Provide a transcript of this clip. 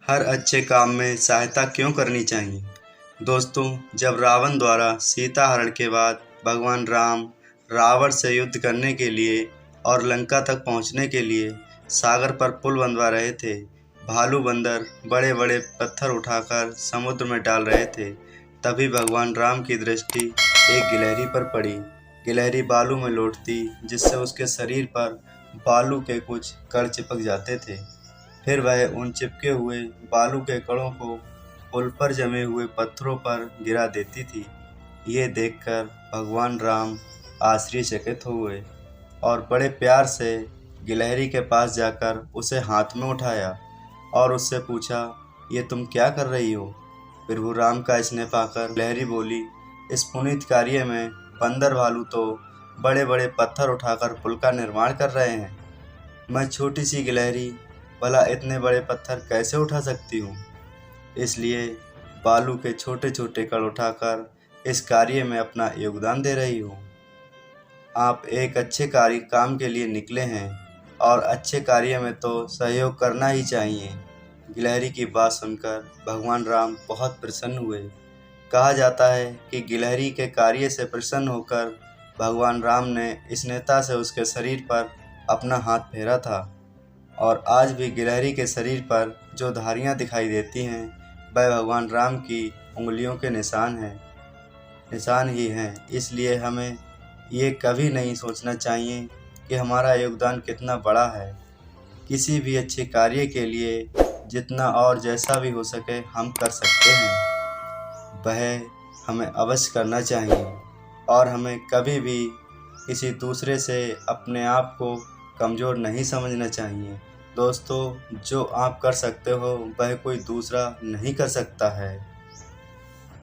हर अच्छे काम में सहायता क्यों करनी चाहिए। दोस्तों, जब रावण द्वारा सीता हरण के बाद भगवान राम रावण से युद्ध करने के लिए और लंका तक पहुंचने के लिए सागर पर पुल बनवा रहे थे, भालू बंदर बड़े बड़े पत्थर उठाकर समुद्र में डाल रहे थे, तभी भगवान राम की दृष्टि एक गिलहरी पर पड़ी। गिलहरी बालू में लौटती, जिससे उसके शरीर पर बालू के कुछ कण चिपक जाते थे। फिर वह उन चिपके हुए बालू के कणों को पुल पर जमे हुए पत्थरों पर गिरा देती थी। ये देखकर भगवान राम आश्चर्यचकित हुए और बड़े प्यार से गिलहरी के पास जाकर उसे हाथ में उठाया और उससे पूछा, ये तुम क्या कर रही हो। प्रभु राम का स्नेह पाकर गिलहरी बोली, इस पुनीत कार्य में बंदर भालू तो बड़े बड़े पत्थर उठाकर पुल का निर्माण कर रहे हैं, मैं छोटी सी गिलहरी भला इतने बड़े पत्थर कैसे उठा सकती हूँ। इसलिए बालू के छोटे छोटे कण उठाकर इस कार्य में अपना योगदान दे रही हूँ। आप एक अच्छे कार्य काम के लिए निकले हैं और अच्छे कार्य में तो सहयोग करना ही चाहिए। गिलहरी की बात सुनकर भगवान राम बहुत प्रसन्न हुए। कहा जाता है कि गिलहरी के कार्य से प्रसन्न होकर भगवान राम ने स्नेहता से उसके शरीर पर अपना हाथ फेरा था और आज भी गिलहरी के शरीर पर जो धारियां दिखाई देती हैं, वह भगवान राम की उंगलियों के निशान ही हैं। इसलिए हमें ये कभी नहीं सोचना चाहिए कि हमारा योगदान कितना बड़ा है। किसी भी अच्छे कार्य के लिए जितना और जैसा भी हो सके हम कर सकते हैं, वह हमें अवश्य करना चाहिए और हमें कभी भी किसी दूसरे से अपने आप को कमज़ोर नहीं समझना चाहिए। दोस्तों, जो आप कर सकते हो वह कोई दूसरा नहीं कर सकता है।